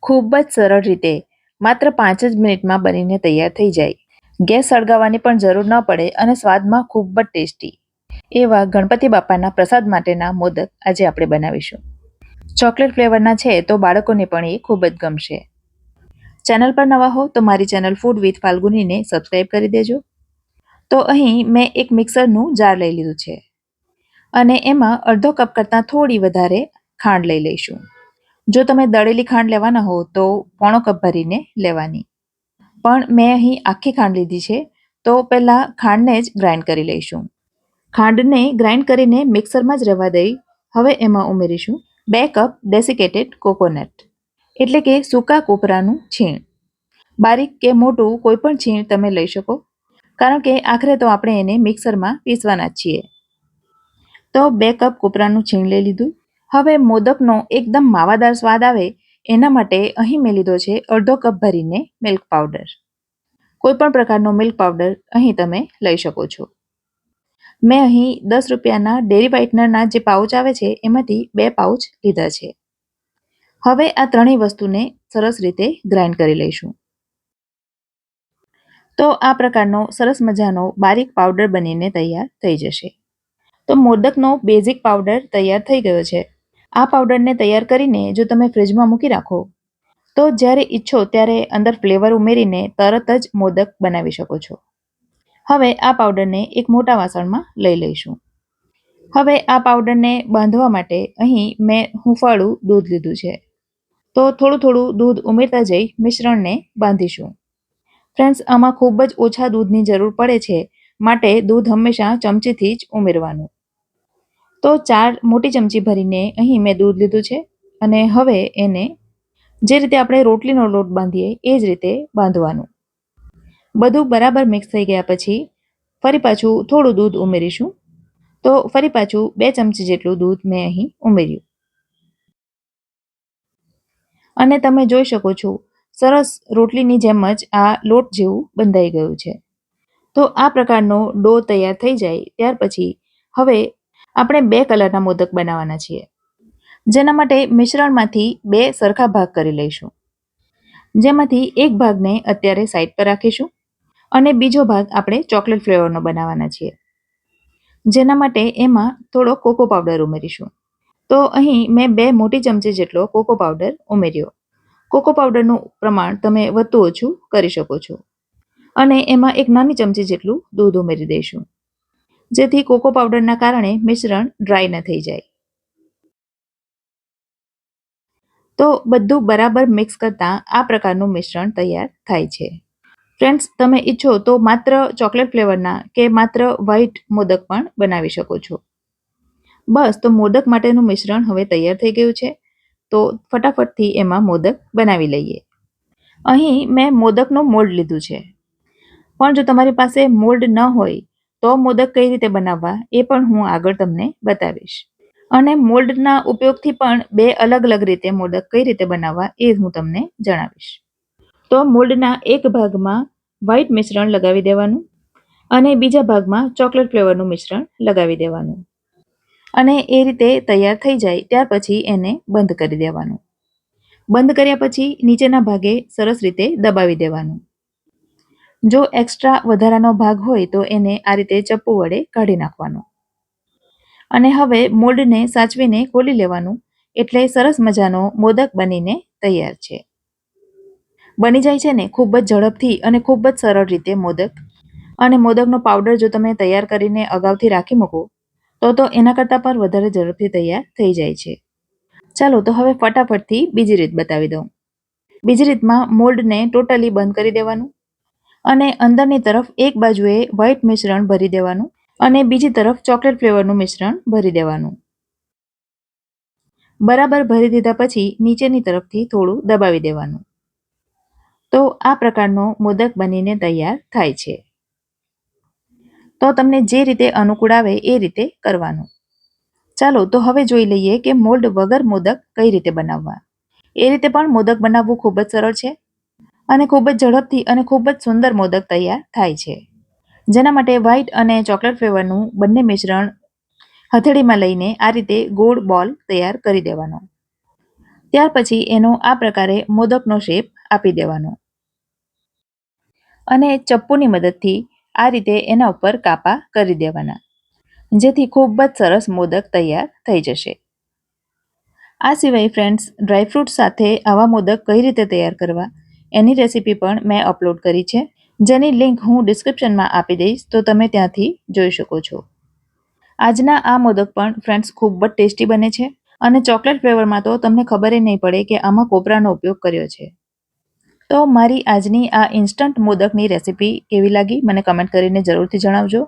ખૂબ જ સરળ રીતે માત્ર 5 જ મિનિટમાં બનીને તૈયાર થઈ જાય. ગેસ સળગાવવાની પણ જરૂર ન પડે અને સ્વાદમાં ખૂબ જ ટેસ્ટી એવા ગણપતિ બાપાના પ્રસાદ માટેના મોદક આજે આપણે બનાવીશું. ચોકલેટ ફ્લેવરના છે તો બાળકોને પણ એ ખૂબ જ ગમશે. ચેનલ પર નવા હો તો મારી ચેનલ ફૂડ વિથ ફાલ્ગુનીને સબસ્ક્રાઈબ કરી દેજો. તો અહીં મેં એક મિક્સરનું જાર લઈ લીધું છે અને એમાં અડધો કપ કરતાં થોડી વધારે ખાંડ લઈ લઈશું. જો તમે દળેલી ખાંડ લેવાના હો તો પોણો કપ ભરીને લેવાની, પણ મેં અહીં આખી ખાંડ લીધી છે તો પહેલાં ખાંડને જ ગ્રાઇન્ડ કરી લઈશું. ખાંડને ગ્રાઇન્ડ કરીને મિક્સરમાં જ રહેવા દઈ હવે એમાં ઉમેરીશું 2 કપ ડેસિકેટેડ કોકોનટ, એટલે કે સૂકા કોપરાનું છીણ. બારીક કે મોટું કોઈ પણ છીણ તમે લઈ શકો, કારણ કે આખરે તો આપણે એને મિક્સરમાં પીસવાના જ છીએ. તો 2 કપ કોપરાનું છીણ લઈ લીધું. હવે મોદકનો એકદમ માવાદાર સ્વાદ આવે એના માટે અહીં મેં લીધો છે અડધો કપ ભરીને મિલ્ક પાવડર. કોઈ પણ પ્રકારનો મિલ્ક પાવડર અહીં તમે લઈ શકો છો. મેં અહીં 10 રૂપિયાના ડેરી વ્હાઇટનરના જે પાઉચ આવે છે એમાંથી 2 પાઉચ લીધા છે. હવે આ ત્રણેય વસ્તુને સરસ રીતે ગ્રાઇન્ડ કરી લઈશું. તો આ પ્રકારનો સરસ મજાનો બારીક પાવડર બનીને તૈયાર થઈ જશે. તો મોદકનો બેઝિક પાવડર તૈયાર થઈ ગયો છે. આ પાવડરને તૈયાર કરીને જો તમે ફ્રીજમાં મૂકી રાખો તો જ્યારે ઈચ્છો ત્યારે અંદર ફ્લેવર ઉમેરીને તરત જ મોદક બનાવી શકો છો. હવે આ પાવડરને એક મોટા વાસણમાં લઈ લઈશું. હવે આ પાવડરને બાંધવા માટે અહીં મેં હૂંફાળું દૂધ લીધું છે. તો થોડું થોડું દૂધ ઉમેરતા જઈ મિશ્રણને બાંધીશું. ફ્રેન્ડ્સ, આમાં ખૂબ જ ઓછા દૂધની જરૂર પડે છે, માટે દૂધ હંમેશા ચમચીથી જ ઉમેરવાનું. તો 4 મોટી ચમચી ભરીને અહીં મેં દૂધ લીધું છે અને હવે એને જે રીતે આપણે રોટલીનો લોટ બાંધીએ એ જ રીતે બાંધવાનું. બધું બરાબર મિક્સ થઈ ગયા પછી ફરી પાછું થોડું દૂધ ઉમેરીશું. તો ફરી પાછું 2 ચમચી જેટલું દૂધ મેં અહીં ઉમેર્યું અને તમે જોઈ શકો છો સરસ રોટલીની જેમ જ આ લોટ જેવું બંધાઈ ગયું છે. તો આ પ્રકારનો ડો તૈયાર થઈ જાય ત્યાર પછી હવે આપણે 2 કલરના મોદક બનાવવાના છીએ, જેના માટે મિશ્રણમાંથી 2 સરખા ભાગ કરી લઈશું. જેમાંથી એક ભાગને અત્યારે સાઈડ પર રાખીશું અને બીજો ભાગ આપણે ચોકલેટ ફ્લેવરનો બનાવવાના છીએ, જેના માટે એમાં થોડો કોકો પાવડર ઉમેરીશું. તો અહીં મેં 2 મોટી ચમચી જેટલો કોકો પાવડર ઉમેર્યો. કોકો પાવડરનું પ્રમાણ તમે વધુ ઓછું કરી શકો છો અને એમાં એક નાની ચમચી જેટલું દૂધ ઉમેરી દઈશું, જેથી કોકો પાવડરના કારણે મિશ્રણ ડ્રાય ન થઈ જાય. તો બધું બરાબર મિક્સ કરતાં આ પ્રકારનું મિશ્રણ તૈયાર થાય છે. ફ્રેન્ડ્સ, તમે ઈચ્છો તો માત્ર ચોકલેટ ફ્લેવરના કે માત્ર વ્હાઇટ મોદક પણ બનાવી શકો છો. બસ, તો મોદક માટેનું મિશ્રણ હવે તૈયાર થઈ ગયું છે. તો ફટાફટથી એમાં મોદક બનાવી લઈએ. અહીં મેં મોદકનું મોલ્ડ લીધું છે, પણ જો તમારી પાસે મોલ્ડ ન હોય તો મોદક કઈ રીતે બનાવવા એ પણ હું આગળ તમને બતાવીશ. અને મોલ્ડના ઉપયોગથી પણ 2 અલગ અલગ રીતે મોદક કઈ રીતે બનાવવા એ હું તમને જણાવીશ. તો મોલ્ડના એક ભાગમાં વ્હાઇટ મિશ્રણ લગાવી દેવાનું અને બીજા ભાગમાં ચોકલેટ ફ્લેવરનું મિશ્રણ લગાવી દેવાનું અને એ રીતે તૈયાર થઈ જાય ત્યાર પછી એને બંધ કરી દેવાનું. બંધ કર્યા પછી નીચેના ભાગે સરસ રીતે દબાવી દેવાનું. જો એક્સ્ટ્રા વધારાનો ભાગ હોય તો એને આ રીતે ચપ્પુ વડે કાઢી નાખવાનો અને હવે મોલ્ડને સાચવીને ખોલી લેવાનું, એટલે સરસ મજાનો મોદક બનીને તૈયાર છે. બની જાય છે ને ખૂબ જ ઝડપથી અને ખૂબ જ સરળ રીતે મોદક. અને મોદકનો પાવડર જો તમે તૈયાર કરીને અગાઉથી રાખી મૂકો તો એના કરતાં પણ વધારે ઝડપથી તૈયાર થઈ જાય છે. ચાલો, તો હવે ફટાફટથી બીજી રીત બતાવી દઉં. બીજી રીતમાં મોલ્ડને ટોટલી બંધ કરી દેવાનું અને અંદરની તરફ એક બાજુએ વ્હાઇટ મિશ્રણ ભરી દેવાનું અને બીજી તરફ ચોકલેટ ફ્લેવરનું મિશ્રણ ભરી દેવાનું. બરાબર ભરી દીધા પછી નીચેની તરફથી થોડું દબાવી દેવાનું. તો આ પ્રકારનો મોદક બનીને તૈયાર થાય છે. તો તમને જે રીતે અનુકૂળ આવે એ રીતે કરવાનું. ચાલો, તો હવે જોઈ લઈએ કે મોલ્ડ વગર મોદક કઈ રીતે બનાવવા. એ રીતે પણ મોદક બનાવવું ખૂબ જ સરળ છે અને ખૂબ જ ઝડપથી અને ખૂબ જ સુંદર મોદક તૈયાર થાય છે. જેના માટે વ્હાઇટ અને ચોકલેટ ફ્લેવરનું બંને મિશ્રણ હથેળીમાં લઈને આ રીતે ગોળ બોલ તૈયાર કરી દેવાનો. ત્યાર પછી એનો આ પ્રકારે મોદકનો શેપ આપી દેવાનો અને ચપ્પુની મદદથી આ રીતે એના ઉપર કાપા કરી દેવાના, જેથી ખૂબ જ સરસ મોદક તૈયાર થઈ જશે. આ સિવાય ફ્રેન્ડ્સ, ડ્રાયફ્રૂટ સાથે આવા મોદક કઈ રીતે તૈયાર કરવા એની રેસીપી પણ મેં અપલોડ કરી છે, જેની લિંક હું ડિસ્ક્રિપ્શનમાં આપી દઈશ, તો તમે ત્યાંથી જોઈ શકો છો. આજના આ મોદક પણ ફ્રેન્ડ્સ ખૂબ જ ટેસ્ટી બને છે અને ચોકલેટ ફ્લેવરમાં તો તમને ખબર નહીં પડે કે આમાં કોપરાનો ઉપયોગ કર્યો છે. તો મારી આજની આ ઇન્સ્ટન્ટ મોદકની રેસીપી કેવી લાગી મને કમેન્ટ કરીને જરૂરથી જણાવજો.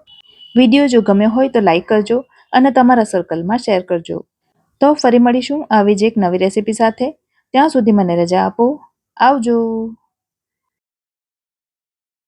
વિડીયો જો ગમ્યો હોય તો લાઈક કરજો અને તમારા સર્કલમાં શેર કરજો. તો ફરી મળીશું આવી જ એક નવી રેસીપી સાથે. ત્યાં સુધી મને રજા આપો. આવજો.